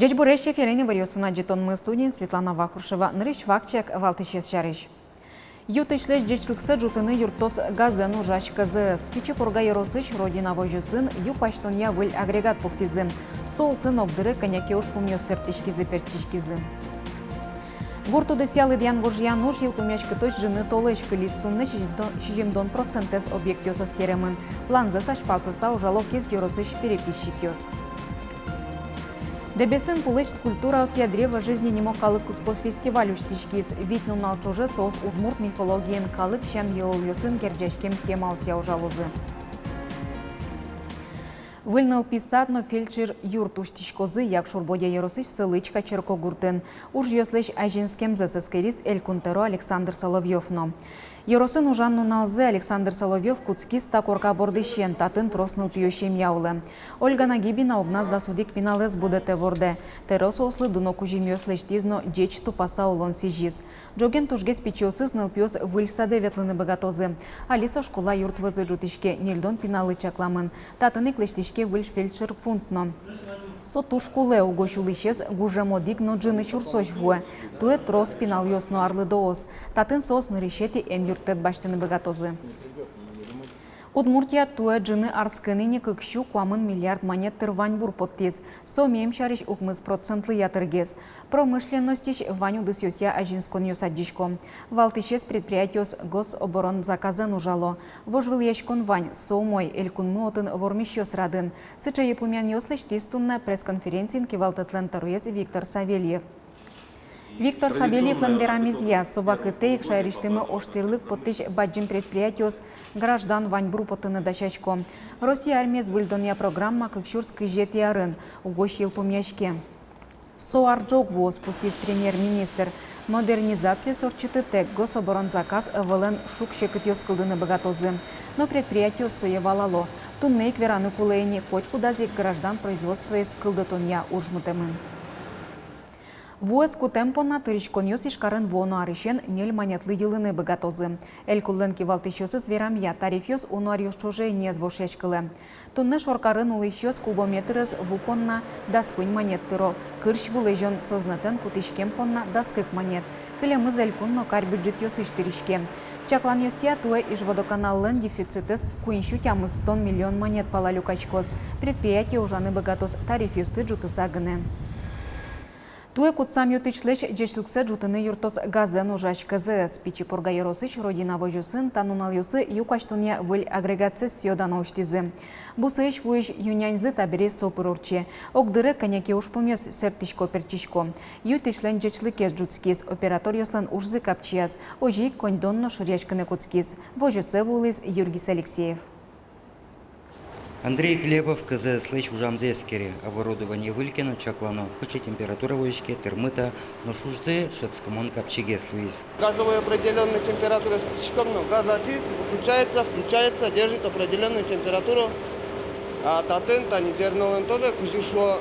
Дядь Бурещев Елене Варьосына жетон мы студент Светлана Вахрушева нырыш факчек валтышес шарыш. Ютышлеш дечлыксы жутыны юртос газен ужач кызы. Спичи порга еросыш родина вожусын ю паштония выль агрегат пуктизы. Соусын огдыры коньяке уж пумьёс сертишкизы перчишкизы. Гуртуды сялы дьян вожьян уж ел пумячкы точ жыны толышкы листунны 60% объектёсыз керемын. Планзы сашпалтыса ужалок кез еросыш переписчикёс. Дебесен пулечт культура осия древа жизни не мог калык куспос фестиваль уштишкис. Вить нунал чуже соус удмурт мифологиен калык щам еолюсын керджешкем тема осия ужалузы. Выльныл писатно фельдшер юрт уштишкозы як шурбодя еросыш сылычка черко гуртен. Уж ёслеш ажинскем засыскерис элькунтеро Александр Соловьевно. Еросын ужан нуналзы Александр Соловьев куцкис такорка бордыщен татын тросныл пьющим яулы. Ольга Нагибина огназда судик пиналез будете ворде. Терос ослы дуноку жимёслеш тизно джеч тупаса улон сижиз. Джоген тужгес пичёсыз ныл пьёс выльсаде ветлыны богатозы. Алиса школа юрт вызы жутишке нельдон пиналы чакламын. Татын иклештишке выльш фельдшер пунктно. Соту школе угощулищес гужемодик но джины чурсоч вуе. Туе трос пинал ёсно арлы доос. Татын сос на решете юртет баштыны богатозы. Удмуртия туе джины арскыныне кыкщу куамын миллиард монет тырвань подтез. Сомеем шариш укмыз процентлы ятыргез. Промышленностищ ваню дысёсия ажинскон ёсаддишко. Валтышес предприятиос гособорон заказан ужало. Вожвыл яшкон вань соумой элькунмы отын вормищёс радын. Сыча еплумян ёслеш тистунна пресс-конференцин кивалтатлен таруез Виктор Савельев. Виктор Савельев ленберамизия совакытейк шайриштымы оштырлык поттыш баджим предприятиос граждан ваньбру потыны дачачко. Россия армия звыльдония программа кыкшурск жет ярын угощил помяшке. Соарджок воз пусис премьер-министр. Модернизация сорчыты тек гособоронзаказ вылен шук шекытёс кылдыны богатозы. Но предприятие соевалало. Туннейк вераны кулейни хоть кудазик граждан производства из кылдытония ужмутемын. Вуэску темпона тыричкон ёсишкарын вону аришен нель манетлы йылыны богатозы. Эль куллен кивалтышёсыз верамья тарифёс унуарьёс чуже не звошечкылы. Тунны шоркарын улышёс кубометрыз вупонна даскунь монеттыро. Кырш вулежон сознатен кутышкем понна даскык монет. Кылемыз эль кунно кар бюджет ёсыштыришке. Чаклан ёсия туэ иж водоканаллын дефицитес куиншу тямыз 100 миллион монет палалюкачкоз. Предприятие ужаны богатоз тариф ёсты жутыса гыны. Туе кутсам ютычлеш джечлыксе жутыны юртос газен ужач КЗС. Пичи порга еросыч родина вожусын танунал юсы юкаштуния выль агрегация сьёдан оштизы. Бусыш вуиш юняньзы табире сопырорче. Огдыры коньяке уж помёс сертишко перчишко. Ютычлен джечлыкес жутскис оператор ёслан ужзы капчияс. Ожи коньдонно шырячкыны куцкис. Вожусы вулыз Юргис Алексеев. Андрей Глебов, КЗС Лэч ужамзескере, оборудование Вылькина, Чаклано, куча температура вышки, термыта, но шужзе, шацкомон капчигес Луис. Газовая определенная температура с путичком, но газ включается, держит определенную температуру. А татын, танизернолен тоже, кузишло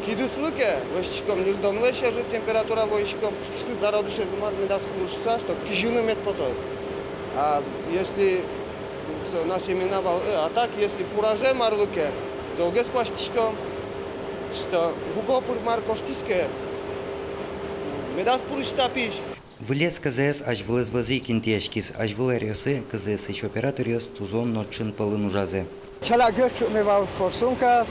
кидыслыке, вышчиком нильдон лэча жит температура вышком, кишты зародыши зумар медас кушса, что кижуны мед потоз. А если на семена, а так, если фураже марлыке, золгес кваштишко, что в угопур маркоштиске, медас пурштапиш. Вылез КЗС аж вылез вазы кинтешкис, аж выларёсы КЗС еще операториос тузон ночин полын ужазе. Человек умевал форсункас,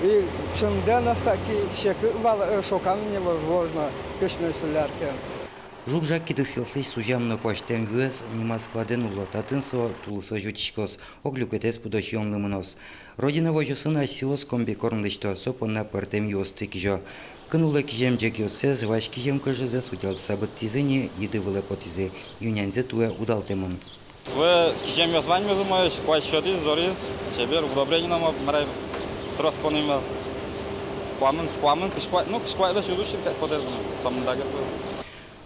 и чем денно таки шекывал шокан невозможно, пешной солярке. Жукжак кидысылсыш сужамно паштем вюэс нима складен улататынсо тулысо жутишкос, оглюкетес пудощёнлы мынос. Родина вожусын асилос комби кормлышто сопонна партем юос цикижо. Кынула кижем джекиосез, ваш кижем кыжызе судел сабыттизыне еды вылепотизе, юнянзе туэ удалтемын. Вы кижем юос вань мезумоеш, квай шотиз, зориз, чебер удобрение нам марай трос понимал. Пламен, кышквай да шудушин, как потез, самым дагасу.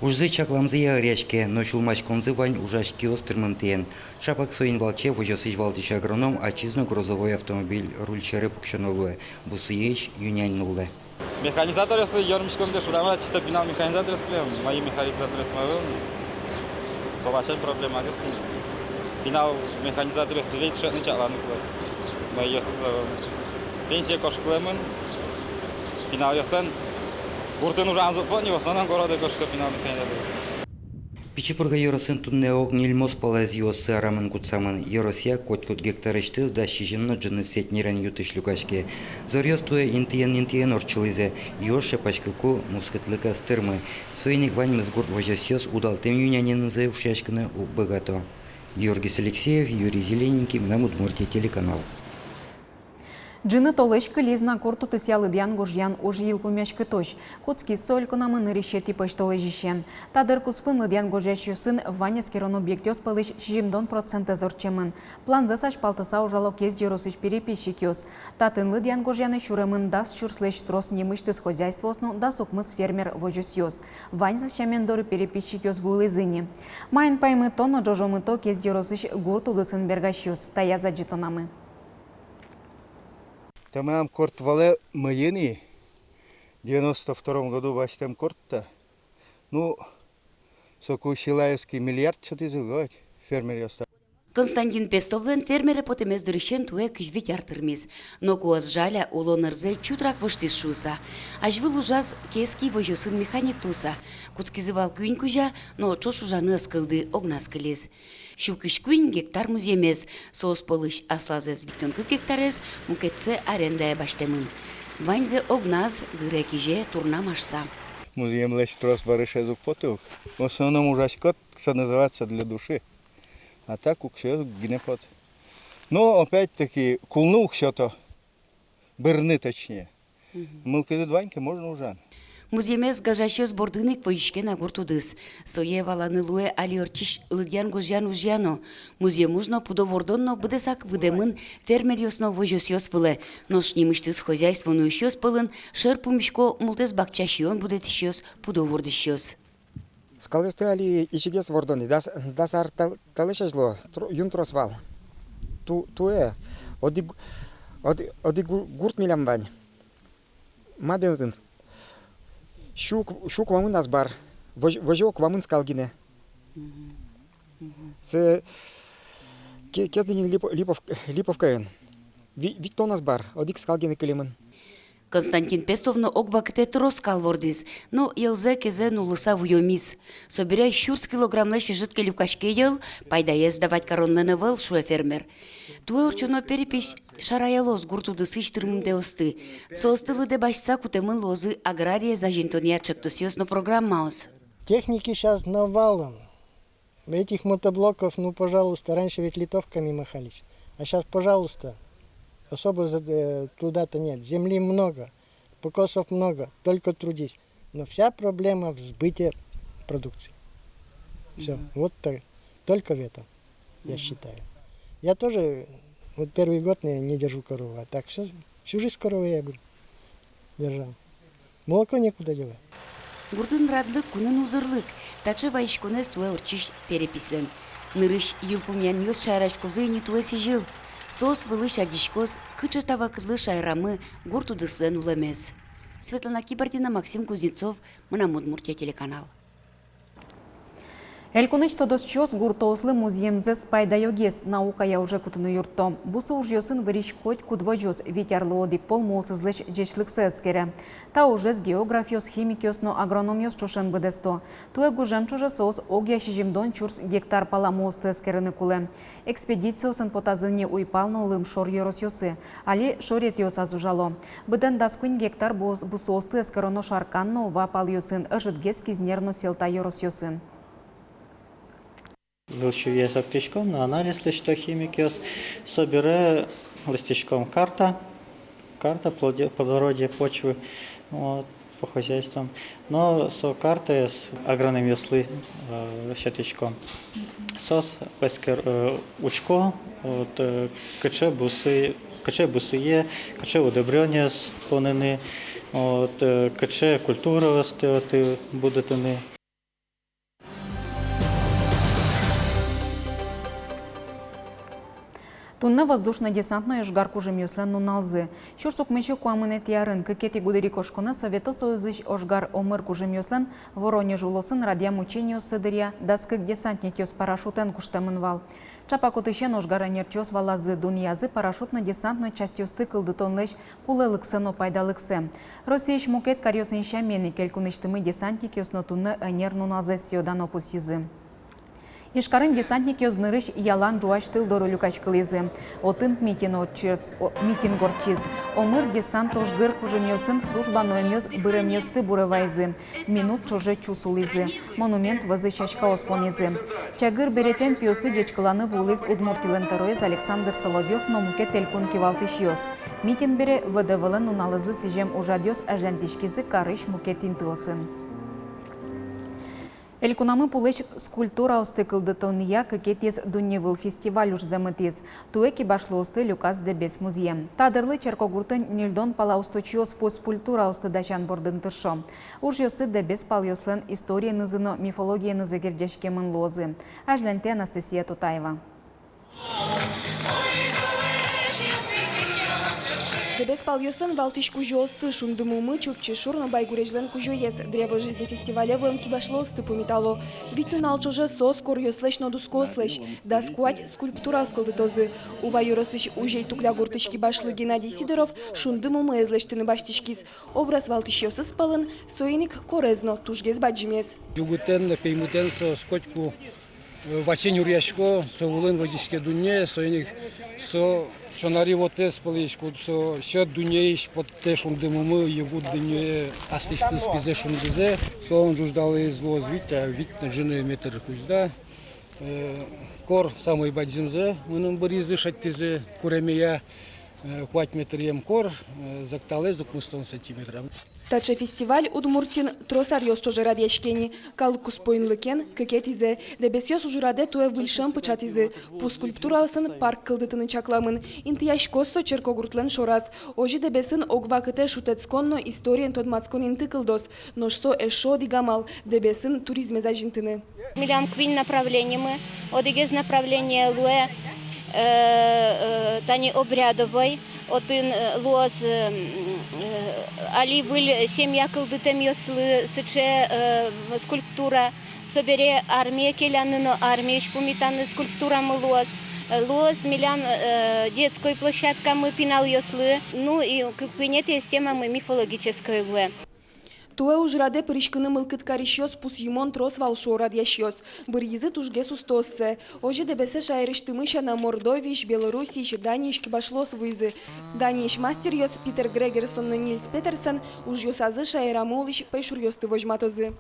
Ужзы чакламзыя речке, но чулмач конзы вань ужашки острмынтен. Шапак соин валче вожосыч валтыш агроном, очизно грузовой автомобиль рульчеры пукшонолуэ. Бусыеч юнянь нулы. Механизатор, если ермишком деш, удамра чисто пинал механизатор склеем. Мои механизаторы смовил. Солачать проблема агрессни. Пинал механизатор, если вейт шетный чаклану клеем. Мои ёсы пенсия кош клемен. пинал ясен. Гуртын ужан зупони, в основном городе кошка пинал механя. Пичипурга йоросын туннеок нильмос палез йосы арамын кутсамын. Йоросия кот-кот гектар иштыз да шижинно джыны сетнирен ютыш люкашке. Зорьёс туе интиен орчылызе. Йоше пачкаку мускетлыка стырмы. Суйник ваньмыз гурт вожосьёс удал тем юнянинзе ушяшканы у богато. Георгий Алексеев, Юрий Зелененький, на Удмуртия телеканал. Джины толешка лизна корту тысялы дьян гожьян ож елку мяшка точ. Коцки сольку намын решети паш толежищен. Тадыр куспын лыдьян гожьящусын Ваня скерон объектёс пылыш 60% зорчемын. План засаш палтыса ужало кез джеросыш переписчикёс. Татын лыдьян гожьяны шуремын дас шурслеш трос немыштыс хозяйствосну да сукмыс фермер вожусьёс. Вань зачамен доры переписчикёс вулызыни. Майн паймы тоно джожомы то кез джеросыш гурту дысын бергащёс. Тая заджитонамы. Тамам корт вале мыйыни. В 92 году баштем корт-то. Ну, соку Силаевский миллиард что-то изыгать. Фермер я стал. Константин Пестовлен фермере потемез дырышен туе кишвит яртырмиз. Но куаз жаля улонырзе чутрак воштис шуса. Ажвыл ужаз кески вожосын механик туса. Куцкизывал кюнь кужа, но чош ужаны аскылды огнас кылез. Шукиш кюнь гектар муземез. Соос полыш аслазез виктонкы гектарез, мукетсе арендая баштемын. Ваньзе огназ гырекиже турнамашса. Музеем лестрос барыша зукпотук. В основном ужаськот, что называется, для души. А так уксёс гнепот. Но опять-таки кулну все-то бырны точнее. Мылкыды дваньки можно ужан. Муземез гажащёс бордыник поишкен агуртудыс. Сое валаны луе алиорчиш лыдьян гожьян ужьяно. Муземужно пудовордонно быдесак выдемын фермерьёсно вожосьёс выле. Но шнимыштыс хозяйствону ищёс пылын шер пумишко мултес бакчашион будетищёс пудовордищёс. Скалысты али ичигес вордони, дасар талышажло, юнтрос вал. Туе, оди гурт милям бань. Мабелтын. Шук вамын азбар, вожок вамын скалгине. Це кезденин липовкаен. Виктон азбар, одик скалгине килимын. Константин Пестовно огвакте троскал вордис, но елзе кезе нулыса вуйомис. Собирай щурс килограммлы шижитке люкашке ел, пайда ез давать коронны вел шуе фермер. Туе урчоно перепись шараялос гуртуды сыштырмымде осты. Соостылы де башса кутемын лозы агрария за жинтония чектосьёсно программаос. Техники сейчас навалом. Этих мотоблоков, ну, пожалуйста, раньше ведь литовками махались. А сейчас, пожалуйста, особо туда-то нет. Земли много, покосов много, только трудись. Но вся проблема в сбыте продукции. Все, вот так, только в этом, я считаю. Я тоже, вот первый год не держу корову, а так всю жизнь корову я держал. Молоко некуда девать. Гурдын радлык кунын узырлык, тачы вайшконес туе урчиш перепислен. Нырыш юлпумян ёс шайрашкозы не туе сижил. Соос вылыш адишкоз, кычы тавакырлы шайрамы гуртудыслен улемез. Светлана Кибардина, Максим Кузнецов, мына Удмуртия телеканал. Элькуныч тодосчос гуртослы музеемзес пайда йогес наука я уже кутыны юртто. Бусы ужьосын вырищ коть кудвожос ветярлы одик пол моусызлыч джечлык сескере. Та ужес географиос, химикиос, но агрономиос чушен быдесто. Туе гужем чуже соос огья шижимдон чурс гектар пала моус тескерыны куле. Экспедициосын потазыне уйпално лым шор йоросьосы, али шорет йос азужало. Быден даскуин гектар бусоос тескероно шарканно вапал йосын, ыжыдгес кизнерно селта йоросьосын. Вилчує листичком на аналіз листохімікіос, собере листичком карта плодородия почвы по хозяйствам. Но со карты с агрономиосли щетичком. Сос пескер учко, каче буси є, каче удобрення сповнені, каче культура будетини. Тунне воздушно-десантное жгарку жемьослен нуналзы. Щурсук мещу куамыне тиарын кекети гудери кошкона Совето Союзыч ожгар омырку жемьослен Воронеж улосын радиам учениос сыдыря даскык десантникиос парашютен куштамын вал. Чапакотышен ожгаранерчос валазы дуньязы парашютно-десантной частьосты кылдытонлыш кулелыксыно пайдалыксы. Россияш мукет карьосынша мені келкуныштымы десантник ёснотуны энер нуналзы сёдан опусизы. Ишкарын десантник ёзнырыш ялан жуаш тылдору люкачкылызы. Отын митингорчиз. Омыр десант ожгыр кужемёсын служба ноемёс бырымёсты бурывайзы. Минут чоже чусулызы. Монумент вазы шашка оспонизы. Чагыр беретен пиосты дечкаланы вулыз удмуртилен тароез Александр Соловьев номуке телкун кивалтышёс. Митин бере ВДВЛ нуналызлы сижем ужадёс аждантишкизы карыш мукетин тыосын. Элькунамы пулыш скульптура осты кылдытония кекетез дуньевыл фестиваль уж замытыз. Туэки башлы осты люкас дебес музеем. Тадырлы черкогуртын нильдон пала усточиос по скульптура осты дачан бордын тыршо. Уж ёсы дебес пал ёслен история нызыно мифология нызы гердяшкемын лозы. Ажленте Анастасия Тутаева. Дебес палёсын валтыш кужёсы шундымумы чупчи шурно байгурежлен кужоез. Древо жизни фестиваля вымки башло стыпу металло. Витюнал чоже сос корьёслеш нодускослеш. Да скуать скульптура оскалдытозы. Ува юросыш ужей тукля гуртышки башлы Геннадий Сидоров шундымумы эзлештыны баштишкиз. Образ валтыш ёсы спалын, соиник корезно тужгез баджимез. Югутен, пеймутен со скотку вачень уряшко, со улын водичке дуне, соиник со Шонари вот эс полишку, со счет дунеиш под те шундымумы егут дыне астисты спизе шундызе, со он жуждал из лоз вит на жены метр хужда. Кор самый бадзимзе, мы боризы шаттизе куремия хвать метрием кор, зактале зук 100 сантиметров. Тача фестиваль Удмуртин тросар ёс чоже радяшкени. Калкус поинлыкен кекетизе. Дебес ёс ужураде туе выльшам пычатизе. Пу скульптурасын парк кылдытыны чакламын. Интияш коссо черкогуртлен шораз. Ожи дебесин огвакыте шутецконно историен тодмацкон интыкылдос. Но что эшо дигамал дебесин туризме зажинтыны. Милям квин направление мы. Одигез направление луэ тани обрядовой. Отын лоз али выль семья кылдытем ёслы сыче скульптура собере армия келяныно армия шпумитаны скульптура мы лоз милям детской площадка мы пинал ёслы ну и кыпынет есть тема мы мифологической луэ. Туе ужраде пришкыны мылкыт каришьёс пус юмон трос валшорад яшьёс. Бырьизы тужгес устоссе. Ожи дебесе шайрыштымыша на Мордовиш, Белоруссиш, Даниишки башлос вызы. Данииш мастер ёс Питер Грегерсон и Нильс Петерсон уж ёсазы шайрамолиш пейшур ёсты вожматозы.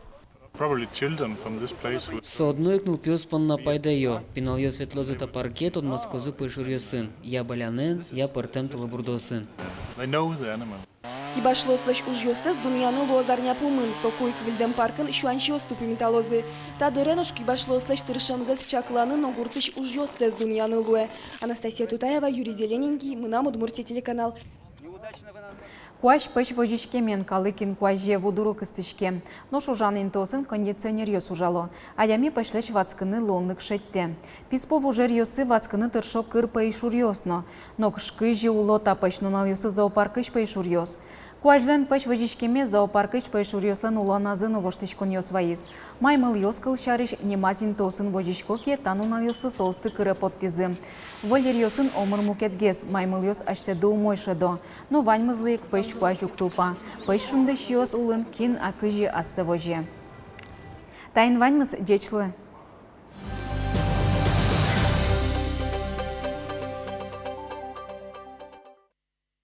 Со одной кнул пёс панна пайдайо. Пинал ё светлозыта паркет от москозы пейшур ёсын. Я балянен, я партем тулабурдосын. И башло слышь уж ёсес дуньяну лозарня пумын, сокуик вильдем паркын шуанши оступи металлозы. Та дыренушки башло слышь тыршамзет чакланы, но гуртыш уж ёсес дуньяну луэ. Анастасия Тутаева, Юрий Зелененький, мы нам Удмуртия телеканал. Куаш пыш вожишке мен калыкин куаже вудуру кыстышке. Но шужан интосын кондиционер ёс ужало. Аями пышлеш вацкыны лонлык шетте. Писпов ужер ёсы вацкыны тыршо кыр пейшур ёсно. Но кышкыжи улота пыш нунал ёсы зоопаркыш пейшур ёс. Куажлен пыш вожишкеме зоопаркыш пейшур ёслен уланазын увоштышкон ёс ваиз. Маймыл ёс кылшарыш немазин тосын вожишко ке танунал ёсы соусты кыры поттизы. Валер ёсын омыр мукетгес, маймыл ёс ашседу умойшедо. Но ваньмызлык пыш куажук тупа. Пыш шундыш ёс улын кин акыжи ассы воже. Тайн ваньмыз дечлы.